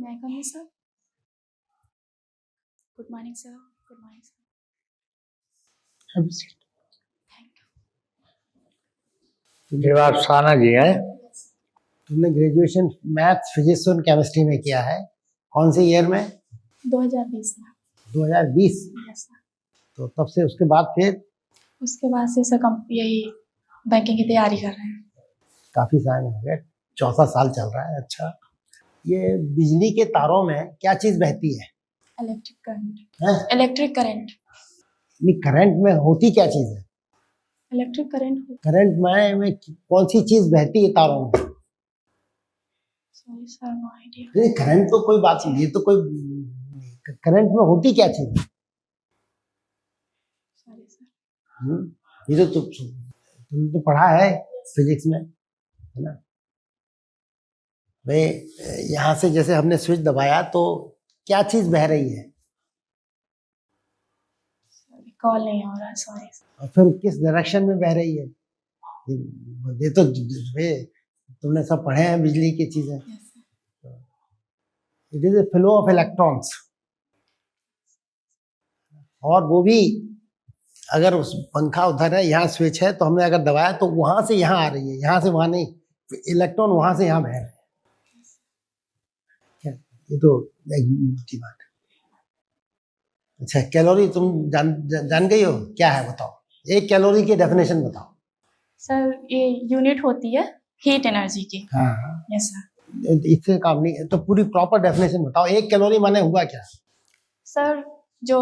May I come in, sir? Good morning, sir. Good morning, sir. Have a seat. Thank you. ये बात साना जी है। तुमने graduation maths, physics और chemistry में किया है, कौन से ईयर में? 2020 में। 2020। Yes sir. तो तब से उसके बाद फिर? उसके बाद से सर यही बैंकिंग की तैयारी कर रहे हैं। काफी साल हो गए, चौथा साल चल रहा है। अच्छा, ये बिजली के तारों में क्या चीज बहती है? Electric current. हैं? Electric current. नहीं, करंट में होती क्या चीज है? Electric current. करंट में कौन सी चीज बहती है तारों में? Sorry sir, no idea. नहीं, करंट तो कोई बात नहीं, ये तो कोई करंट में होती क्या चीज है? Sorry sir. ये तो तुमने तो पढ़ा है फिजिक्स में, है ना? भाई यहाँ से जैसे हमने स्विच दबाया तो क्या चीज बह रही है? कॉल नहीं हो रहा, सॉरी। और फिर किस डायरेक्शन में बह रही है? ये तो तुमने सब पढ़े हैं बिजली की चीजें। It is a flow of electrons, और वो भी अगर उस पंखा उधर है, यहाँ स्विच है, तो हमने अगर दबाया तो वहां से यहाँ आ रही है, यहाँ से वहां नहीं, इलेक्ट्रॉन वहां से यहाँ बह रहे हैं। ये तो एक मोटी बात है। अच्छा, कैलोरी तुम जान गई हो क्या है? बताओ, एक कैलोरी की डेफिनेशन बताओ। सर ये यूनिट होती है हीट एनर्जी की। हाँ, यस सर। इससे काम नहीं, तो पूरी प्रॉपर डेफिनेशन बताओ। एक कैलोरी माने हुआ क्या? सर जो,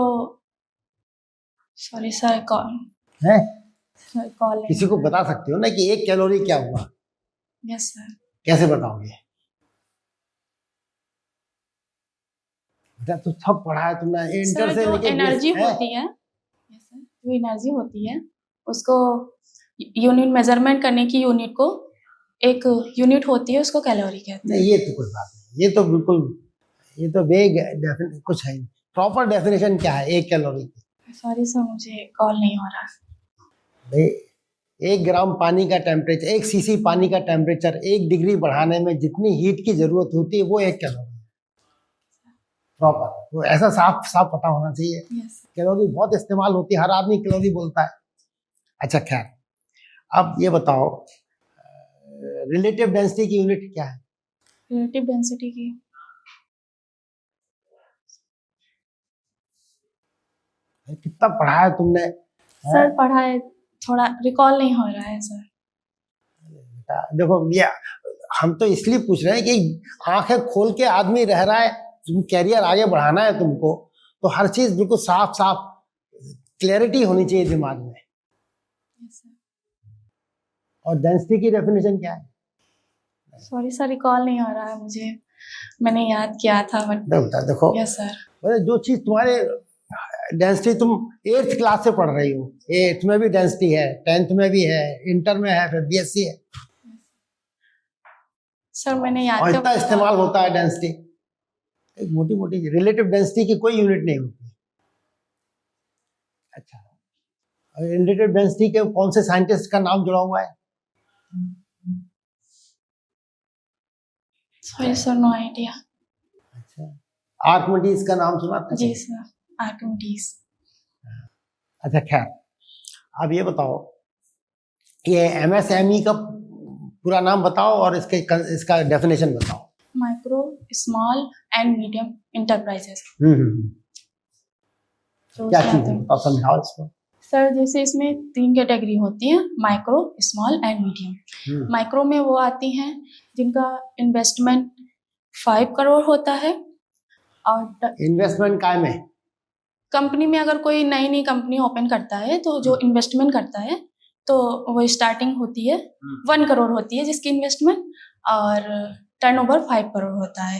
सॉरी सर, कॉल है, सर कॉल किसी को बता सकते हो ना कि एक कैलोरी क्या हुआ? Yes sir. कैसे बताओगे? बेटा तो सब पढ़ा है तुमने, इंटर से लेके एनर्जी होती है। यस सर, जो एनर्जी होती है उसको यूनिट मेजरमेंट करने की यूनिट को एक यूनिट होती है, उसको कैलोरी कहते हैं। नहीं, ये तो कोई बात नहीं, ये तो बिल्कुल, ये तो वेग कुछ है। प्रॉपर डेफिनेशन क्या है एक कैलोरी की? सॉरी सर, मुझे कॉल नहीं हो रहा। भाई 1 ग्राम पानी का टेम्परेचर, 1 सीसी पानी का टेम्परेचर 1 डिग्री बढ़ाने में जितनी हीट की जरूरत होती है वो 1 कैलोरी है। प्रॉपर तो ऐसा साफ साफ पता होना चाहिए। yes. कैलोरी बहुत इस्तेमाल होती है, हर आदमी कैलोरी बोलता है। अच्छा खैर, अब ये बताओ रिलेटिव डेंसिटी की यूनिट क्या है? रिलेटिव डेंसिटी की, कितना पढ़ा है तुमने? सर पढ़ा है, थोड़ा रिकॉल नहीं हो रहा है सर। देखो ये हम तो इसलिए पूछ रहे हैं कि आंखें खोल के आदमी रह रहा है, तुम कैरियर आगे बढ़ाना है तुमको, तो हर चीज बिल्कुल साफ साफ क्लैरिटी होनी चाहिए दिमाग में। yes, और डेंसिटी की डेफिनेशन क्या है? सॉरी सर, रिकॉल नहीं हो रहा है मुझे, मैंने याद किया था बट। देखो यस सर। जो चीज तुम्हारे डेंसिटी तुम 8th क्लास से पढ़ रही हो, 8th में भी डेंसिटी है, 10th में भी है, इंटर में है, फिर बीएससी है सर, मैंने याद और इतना इस्तेमाल होता है डेंसिटी। एक मोटी मोटी रिलेटिव डेंसिटी की कोई यूनिट नहीं होती। अच्छा, रिलेटिव डेंसिटी के कौन से साइंटिस्ट का नाम जुड़ा हुआ है? Sorry sir, no idea. अच्छा, आर्किमिडीज का नाम सुना था? जी सर, आर्किमिडीज। अच्छा खैर, अब ये बताओ, ये एमएसएमई का पूरा नाम बताओ और इसका डेफिनेशन बताओ। Micro small and medium enterprises. क्या चीज है बताओ, समझाओ इसको। सर जैसे इसमें 3 कैटेगरी होती है, micro, small and medium. Micro में वो आती हैं जिनका इन्वेस्टमेंट 5 करोड़ होता है। और इन्वेस्टमेंट काय में? कंपनी में अगर कोई नई कंपनी ओपन करता है तो जो इन्वेस्टमेंट करता है तो वो स्टार्टिंग होती है 1 करोड़ होती है जिसकी इन्वेस्टमेंट, और टर्नओवर 5 करोड़ होता है।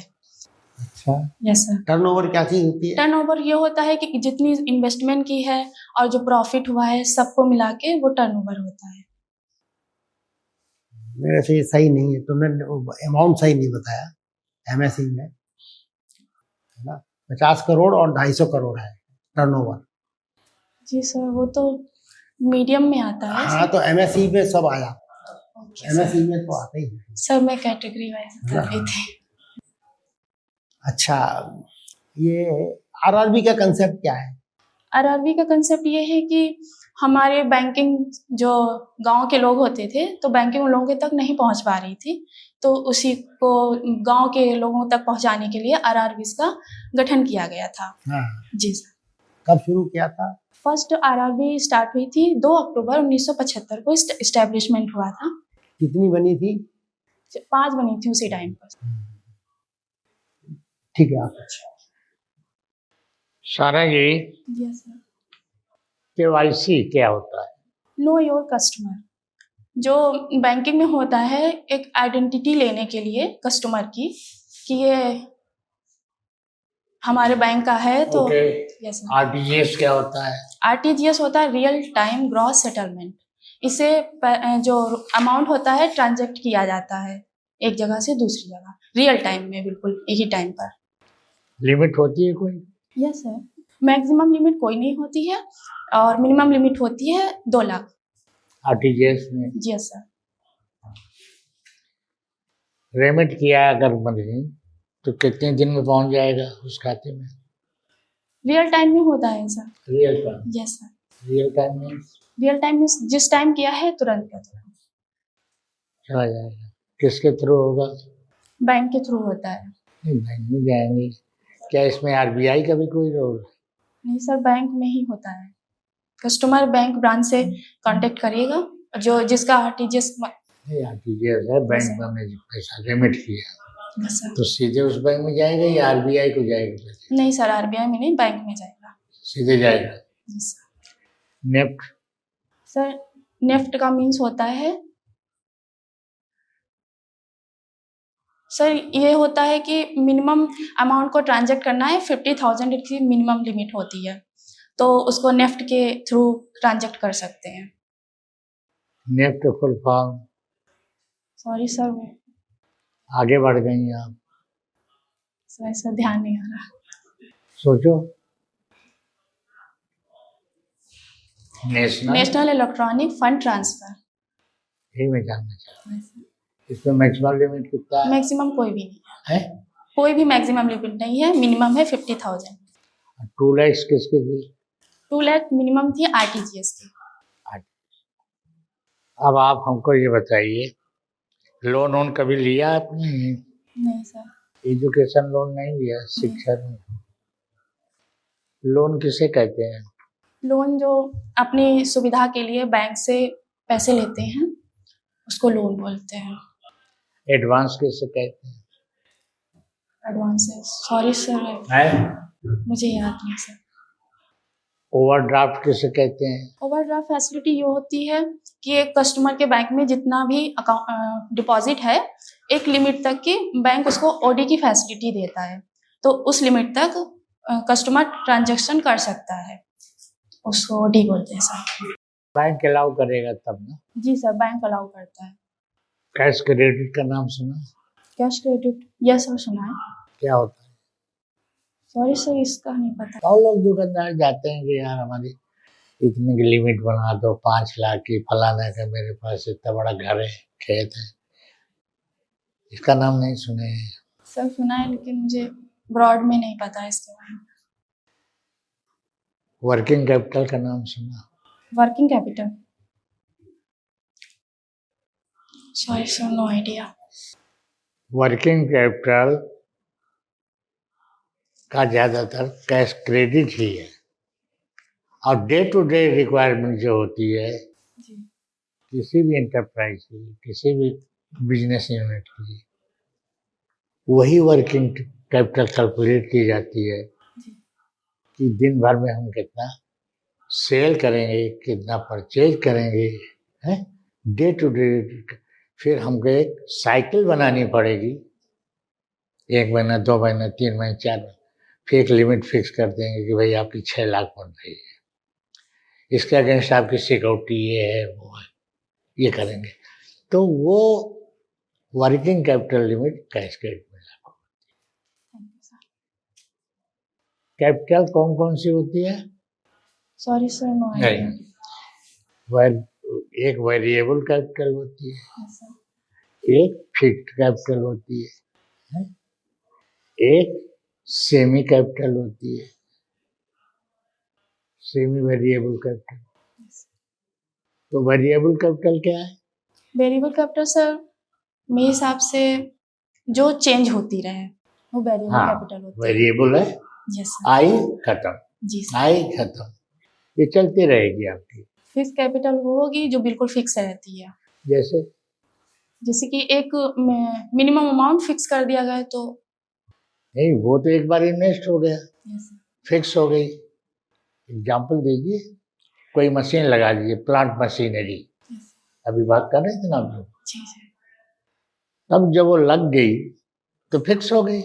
अच्छा, यस सर। टर्नओवर क्या चीज होती है? टर्नओवर ये होता है कि जितनी इन्वेस्टमेंट की है और जो प्रॉफिट हुआ है सबको मिला के वो टर्नओवर होता है। मेरे से सही नहीं है, तुमने अमाउंट सही नहीं बताया। एमएसई में है ना 50 करोड़ और 250 करोड़ है टर्नओवर। जी सर, वो तो मीडियम में आता है। हाँ, तो एमएसई में सब आया, एमएसई में तो आता ही है सर। मैं कैटेगरी वाइज कर रही थी। अच्छा, ये आरआरबी का कंसेप्ट क्या है? आरआरबी का कंसेप्ट ये है कि हमारे बैंकिंग जो गांव के लोग होते थे तो बैंकिंग उन लोगों तक नहीं पहुंच पा रही थी, तो उसी को गांव के लोगों तक पहुंचाने के लिए आरआरबी का गठन किया गया था। हाँ, जी सर। कब शुरू किया था? फर्स्ट आरआरबी स्टार्ट हुई थी 2 अक्टूबर 1975 को इस्टेब्लिशमेंट हुआ था। कितनी बनी थी? 5 बनी थी उसी टाइम पर। ठीक है, आप अच्छा। सारा जी, यस सर। केवाईसी क्या होता है? नो योर कस्टमर, जो बैंकिंग में होता है एक आइडेंटिटी लेने के लिए कस्टमर की कि ये हमारे बैंक का है तो। ओके। Yes sir. आरटीजीएस क्या होता है? आरटीजीएस होता है रियल टाइम ग्रॉस सेटलमेंट। इसे जो अमाउंट होता है ट्रांजैक्ट किया जाता है एक जगह से दूसरी जगह रियल टाइम में, बिल्कुल एक ही टाइम पर। लिमिट होती है कोई? Yes sir. मैक्सिमम लिमिट कोई नहीं होती है और मिनिमम लिमिट होती है 2 लाख। आरटीजीएस में यस सर। रेमिट किया अगर मनी तो कितने दिन में पहुंच जाएगा उस खाते में? रियल टाइम में होता है sir. Real time? Yes sir. Real time में रियल टाइम में जिस टाइम किया है तुरंत का तुरंत चला जाएगा। किसके थ्रू होगा? बैंक के थ्रू होता है। नहीं, बैंक में जाएंगे। क्या इसमें आरबीआई का भी कोई रोल? नहीं सर, बैंक में ही होता है। कस्टमर बैंक ब्रांच से कांटेक्ट करिएगा, जो जिसका आरटीजीएस। नहीं, आरटीजीएस है, बैंक में हमने पैसा रेमिट किया यस सर। तो सीधे उस बैंक में जाएगा या आरबीआई को जाएगा पैसे? नहीं सर, आरबीआई में नहीं, बैंक में जाएगा। सीधे जाएगा। Yes sir. NEFT? Sir NEFT का मीन्स होता है सर, ये होता है कि मिनिमम अमाउंट को ट्रांजैक्ट करना है 50,000 की मिनिमम लिमिट होती है, तो उसको नेफ्ट के थ्रू ट्रांजैक्ट कर सकते हैं। NEFT full form? Sorry sir, आगे बढ़ गई आप, सर ऐसा ध्यान नहीं आ रहा। सोचो। National national electronic fund transfer. यही मैं जानना चाहता हूँ। इसमें मैक्सिमम लिमिट कितना है? मैक्सिमम कोई भी नहीं है, है? कोई भी मैक्सिमम लिमिट नहीं है, मिनिमम है 50,000। 2 लाख किसके थी? 2 लाख मिनिमम थी आरटीजीएस की। अब आप हमको ये बताइए, लोन वोन कभी लिया आपने? नहीं सर। एजुकेशन लोन नहीं लिया? शिक्षा लोन? लोन किसे कहते हैं? लोन जो अपनी सुविधा के लिए बैंक से पैसे लेते हैं उसको लोन बोलते हैं। एडवांस किसे कहते हैं? एडवांसेस, सॉरी सर है? मुझे याद नहीं सर। ओवरड्राफ्ट किसे कहते हैं? ओवरड्राफ्ट फैसिलिटी ये होती है कि एक कस्टमर के बैंक में जितना भी अकाउंट डिपॉजिट है एक लिमिट तक की बैंक उसको ओडी की फैसिलिटी देता है, तो उस लिमिट तक कस्टमर ट्रांजैक्शन कर सकता है, उसको ओडी बोलते हैं सर। बैंक अलाउ करेगा तब ना। जी सर, बैंक अलाउ करता है। कैश क्रेडिट का नाम सुना? कैश क्रेडिट, यस सर सुना है। क्या होता है? सॉरी सर इसका नहीं पता। और लोग दुकानदार जाते हैं कि यार हमारी इतने की लिमिट बना दो, 5 लाख की, फलाना का मेरे पास इतना बड़ा घर है, खेत है। इसका नाम नहीं सुने हैं? सर सुना है लेकिन मुझे ब्रॉड में नहीं पता इसके बारे में। वर्किंग कैपिटल का नाम सुना? Working capital, sorry sir no idea. Working capital का ज़्यादातर कैश क्रेडिट ही है, और डे टू डे रिक्वायरमेंट जो होती है जी। किसी भी एंटरप्राइज की, किसी भी बिजनेस यूनिट की, वही वर्किंग कैपिटल कैलकुलेट की जाती है कि दिन भर में हम कितना सेल करेंगे, कितना परचेज करेंगे, हैं, डे टू डे। फिर हमको एक साइकिल बनानी पड़ेगी, 1 महीना, 2 महीना, 3 महीना, 4 महीना, फिर एक लिमिट फिक्स कर देंगे कि भाई आपकी 6 लाख बन रही है, इसके अगेंस्ट आपकी सिक्योरिटी ये है वो है, ये करेंगे। तो वो working capital limit cash credit में लागू होती है। कैपिटल कौन कौन सी होती है? Sorry sir no idea. एक वेरिएबल कैपिटल होती है, यस सर। एक फिक्स्ड कैपिटल होती है, एक सेमी कैपिटल होती है, सेमी वेरिएबल कैपिटल। तो वेरिएबल कैपिटल क्या है? वेरिएबल कैपिटल सर मेरे हिसाब से जो चेंज होती रहे वो वेरिएबल हाँ, कैपिटल होती है। वेरिएबल है, यस सर। आई खत्म, जी सर। आई खत्म, ये चलती रहेगी आपकी। फिक्स कैपिटल वो होगी जो बिल्कुल फिक्स रहती है, जैसे जैसे कि एक मिनिमम अमाउंट फिक्स कर दिया गया तो। नहीं, वो तो एक बार इन्वेस्ट हो गया, यस सर। फिक्स हो गई। एग्जाम्पल दीजिए, कोई मशीन लगा दीजिए, प्लांट मशीनरी, यस अभी बात कर रहे थे ना आप लोग। जी सर। तब जब वो लग गई तो फिक्स हो गई,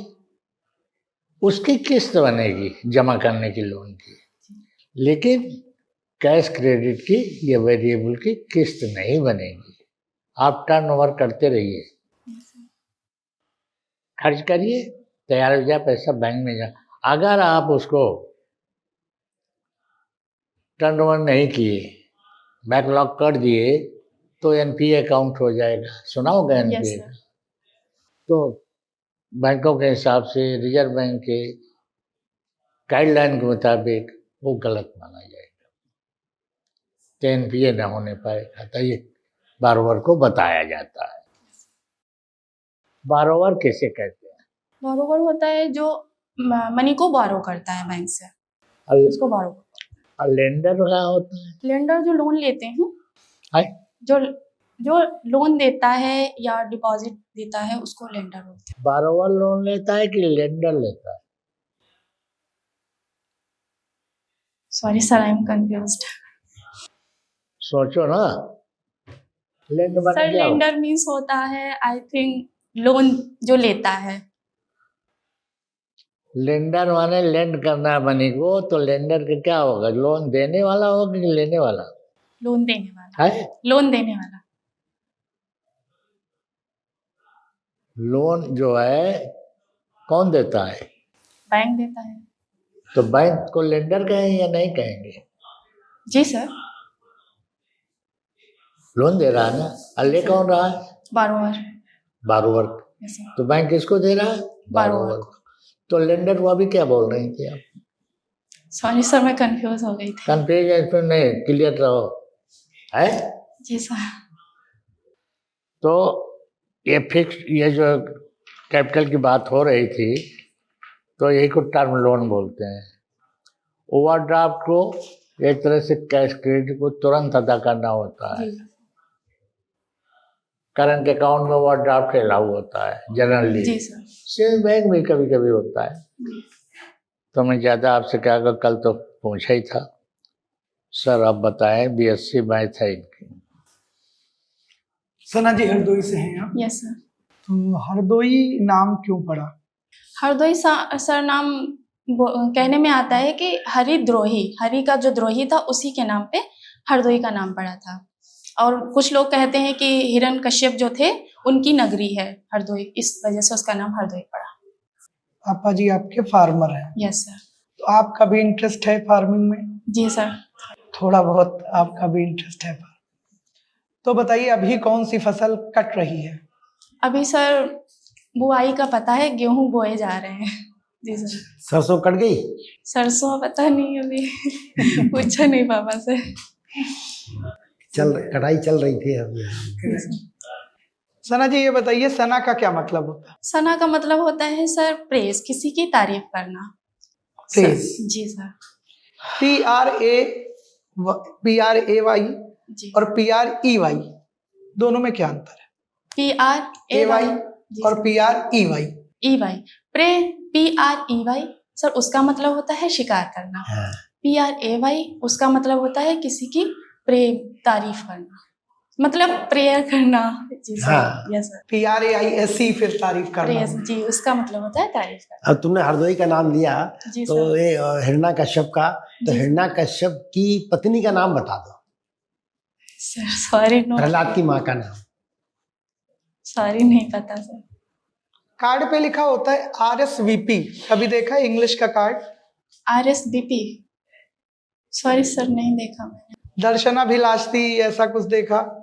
उसकी किस्त बनेगी जमा करने की लोन की, लेकिन कैश क्रेडिट की या वेरिएबल की किस्त नहीं बनेगी। आप टर्नओवर करते रहिए, खर्च करिए, तैयार हो जाए पैसा बैंक में जा। अगर आप उसको टर्नओवर नहीं किए, बैकलॉग कर दिए, तो एनपीए अकाउंट हो जाएगा। सुना होगा यस एनपीए? सर। तो बैंकों के हिसाब से, रिजर्व बैंक के गाइडलाइन के मुताबिक वो गलत माना जाएगा, तो एनपीए न होने पाएगा। तो ये बारोवर को बताया जाता है। बारोवर किसे कहते हैं? बोरोवर होता है जो मनी को बोरो करता है बैंक से, उसको बोरो। और लेंडर क्या होता है? लेंडर जो लोन लेते हैं, हाय, जो जो लोन देता है या डिपॉजिट देता है उसको लेंडर बोलते हैं। बारोवर लोन लेता है कि लेंडर लेता है? Sorry sir, I am confused. सोचो ना, लेंडर माने सर क्या होता लेंडर मीन्स होता है आई थिंक लोन जो लेता है। है? लेंडर माने लेंड करना है मनी को, तो लेंडर का क्या होगा? लोन देने वाला होगा कि लेने वाला? लोन देने वाला। है, लोन देने वाला। लोन जो है कौन देता है? बैंक देता है। तो बैंक को लेंडर कहेंगे या नहीं कहेंगे? जी सर। लोन दे रहा है ना, और ले कौन रहा है? बारोवर। बारोवर। Yes sir. तो बैंक किसको दे रहा है? बारोवर को। तो लेंडर को अभी क्या बोल रही थी आप? सॉरी सर, मैं कंफ्यूज हो गई थी। कंफ्यूज इसमें नहीं, क्लियर रहो। है? जी सर। तो ये फिक्स, ये जो कैपिटल की बात हो रही थी, तो यही को टर्म लोन बोलते हैं। ओवरड्राफ्ट को एक तरह से कैश क्रेडिट को तुरंत अदा करना होता है। करंट अकाउंट में ओवरड्राफ्ट अलाउ होता है जनरली। जी सर। सेविंग बैंक में कभी कभी होता है। तो मैं ज़्यादा आपसे क्या, कल तो पूछा ही था। सर आप बताएं, बीएससी मैथ है इनकी। सना जी हरदोई से हैं आप? Yes sir. तो हरदोई नाम क्यों पड़ा? हरदोई सर नाम कहने में आता है कि हरिद्रोही, हरि का जो द्रोही था उसी के नाम पे हरदोई का नाम पड़ा था। और कुछ लोग कहते हैं कि हिरण्यकश्यप जो थे उनकी नगरी है हरदोई, इस वजह से उसका नाम हरदोई पड़ा। पापा जी आपके फार्मर हैं? Yes sir. तो आपका भी इंटरेस्ट है फार्मिंग में? जी सर। थोड़ा बहुत आपका भी इंटरेस्ट है। तो बताइए अभी कौन सी फसल कट रही है? अभी सर बुआई का पता है, गेहूं बोए जा रहे हैं। जी सर। सरसों कट गई? सरसों पता नहीं, अभी पूछा नहीं पापा से। कटाई चल रही थी अभी। सना जी ये बताइए सना का क्या मतलब होता है? सना का मतलब होता है सर प्रेज, किसी की तारीफ करना। प्रेज। जी सर। PRAY जी। और PREY दोनों में क्या अंतर है? PRAY और PREY। EY PREY सर उसका मतलब होता है शिकार करना। हाँ। PRAY उसका मतलब होता है किसी की प्रेम, तारीफ करना, मतलब प्रेयर करना। जी सर। हाँ। Yes sir. PRAISE फिर तारीफ करना। प्रेयस जी, उसका मतलब होता है तारीफ करना। अब तुमने हरदोई का नाम लिया, जी तो सर। ये हिरण्यकश्यप का, तो जी। हिरण्यकश्यप की पत्नी का नाम बता दो। Sir sorry, no. प्रहलाद की माँ का नाम। सॉरी, नहीं पता सर। कार्ड पे लिखा होता है RSVP, कभी देखा है इंग्लिश का कार्ड? RSVP सॉरी सर, नहीं देखा मैंने। दर्शनाभिलाषी ऐसा कुछ देखा?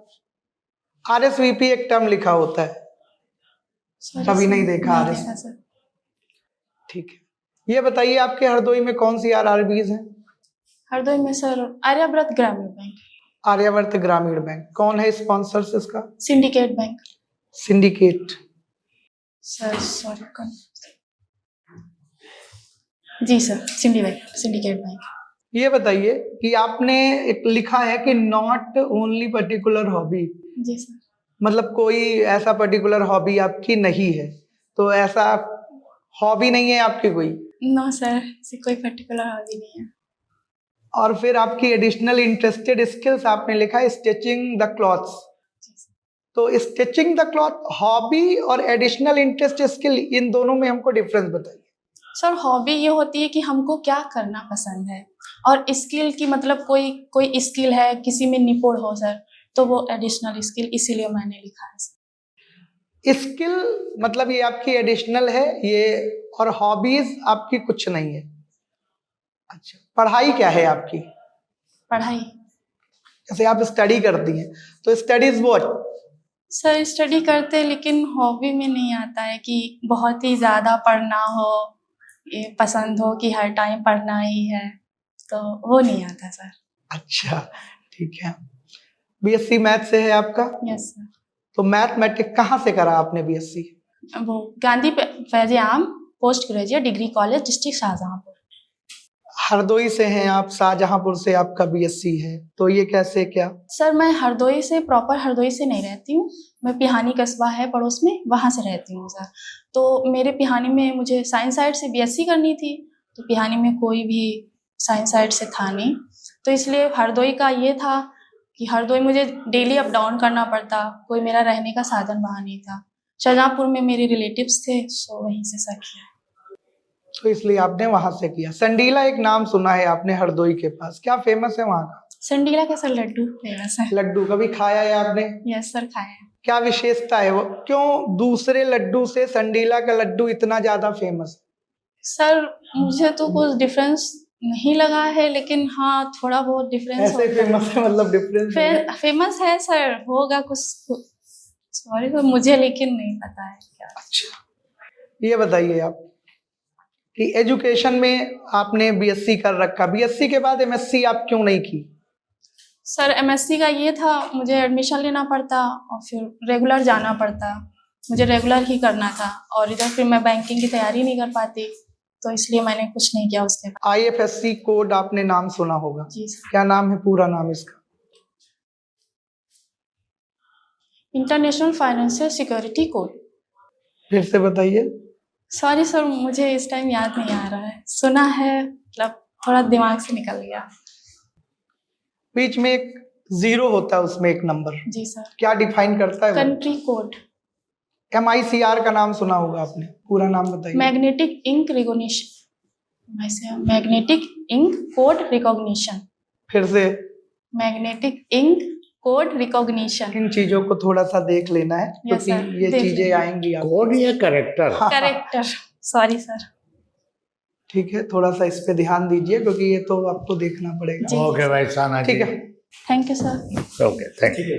RSVP एक टर्म लिखा होता है। Sorry कभी सर, नहीं देखा नहीं RS? देखा सर। ठीक है। ये बताइए आपके हरदोई में कौन सी आरआरबीज हैं? हरदोई में सर आर्यावर्त ग्रामीण बैंक, आर्यावर्त ग्रामीण बैंक। कौन है स्पॉन्सर्स इसका? Syndicate bank. Syndicate. Sir sorry कौन? जी सर, सिंडिकेट बैंक। ये बताइए कि आपने एक लिखा है कि नॉट ओनली पर्टिकुलर हॉबी, जी सर। मतलब कोई ऐसा पर्टिकुलर हॉबी आपकी नहीं है, तो ऐसा हॉबी नहीं है आपकी कोई? नो सर, ऐसी कोई पर्टिकुलर हॉबी नहीं है। और फिर आपकी एडिशनल इंटरेस्टेड स्किल्स आपने लिखा है स्टिचिंग द क्लॉथ्स। जी सर। तो स्टिचिंग द क्लॉथ, हॉबी और एडिशनल इंटरेस्ट स्किल, इन दोनों में हमको डिफरेंस बताइए। सर हॉबी ये होती है कि हमको क्या करना पसंद है, और स्किल की मतलब कोई स्किल है, किसी में निपुण हो सर, तो वो एडिशनल स्किल, इसीलिए मैंने लिखा है सर। स्किल मतलब ये आपकी एडिशनल है ये, और हॉबीज आपकी कुछ नहीं है। अच्छा, पढ़ाई क्या है आपकी? पढ़ाई जैसे आप स्टडी करती हैं, तो स्टडीज व्हाट? सर स्टडी करते, लेकिन हॉबी में नहीं आता है कि बहुत ही ज़्यादा पढ़ना हो, ये पसंद हो कि हर टाइम पढ़ना ही है, तो वो नहीं आता सर। अच्छा, ठीक है। बीएससी मैथ से है आपका? Yes sir. तो मैथमेटिक्स कहाँ से करा आपने बीएससी? वो Gandhi Faiz-e-Aam post graduate degree college, district Shahjahanpur. Hardoi से हैं आप, शाहजहांपुर से आपका बीएससी है, तो ये कैसे क्या? सर मैं हरदोई से, प्रॉपर हरदोई से नहीं रहती हूँ, मैं पिहानी कस्बा है पड़ोस में, वहाँ से रहती हूँ सर। तो मेरे पिहानी में मुझे साइंस साइड से बीएससी करनी थी, तो पिहानी में कोई भी साइंस साइड से था नहीं, तो इसलिए हरदोई का ये था कि हरदोई मुझे डेली अप डाउन करना पड़ता, कोई मेरा रहने का साधन वहाँ नहीं था। शाहजहांपुर में मेरे रिलेटिव्स थे, सो वहीं से सर किया। तो इसलिए आपने वहां से किया। संडीला एक नाम सुना है आपने हरदोई के पास, क्या फेमस है वहाँ का? संडीला का सर लड्डू फेमस है। लड्डू कभी खाया है आपने? यस सर, खाए हैं। क्या विशेषता है वो, क्यों दूसरे लड्डू से संडीला का लड्डू इतना ज्यादा फेमस? सर मुझे तो कुछ डिफरेंस नहीं लगा है, लेकिन हाँ थोड़ा बहुत डिफरेंस ऐसे फेमस है, मतलब डिफरेंस फेमस है सर, होगा कुछ, सॉरी सर मुझे लेकिन नहीं पता है क्या। अच्छा, ये बताइए आप कि एजुकेशन में आपने बीएससी कर रखा, बीएससी के बाद एमएससी आप क्यों नहीं की? सर एमएससी का ये था, मुझे एडमिशन लेना पड़ता और फिर रेगुलर जाना पड़ता, मुझे रेगुलर ही करना था, और इधर फिर मैं बैंकिंग की तैयारी नहीं कर पाती, तो इसलिए मैंने कुछ नहीं किया उसके बाद। आईएफएससी कोड आपने नाम सुना होगा? जी सर। क्या नाम है पूरा नाम इसका? International financial security code. फिर से बताइए। सॉरी सर मुझे इस टाइम याद नहीं आ रहा है, सुना है, मतलब थोड़ा दिमाग से निकल गया। बीच में एक जीरो होता है, उसमें एक नंबर, जी सर। क्या डिफाइन करता है? Country code. MICR का नाम सुना होगा आपने, पूरा नाम बताइए। Magnetic ink recognition, magnetic ink code recognition. फिर से। Magnetic ink code recognition. इन चीजों को थोड़ा सा देख लेना है, Yes, क्योंकि sir. ये देख चीजें लेंगे। आएंगी आपको। कोड या करेक्टर? Character, sorry sir. ठीक है, थोड़ा सा इस पे ध्यान दीजिए, क्योंकि ये तो आपको देखना पड़ेगा। जी। ओके भाई साना जी, ठीक है। Thank you sir. Okay thank you.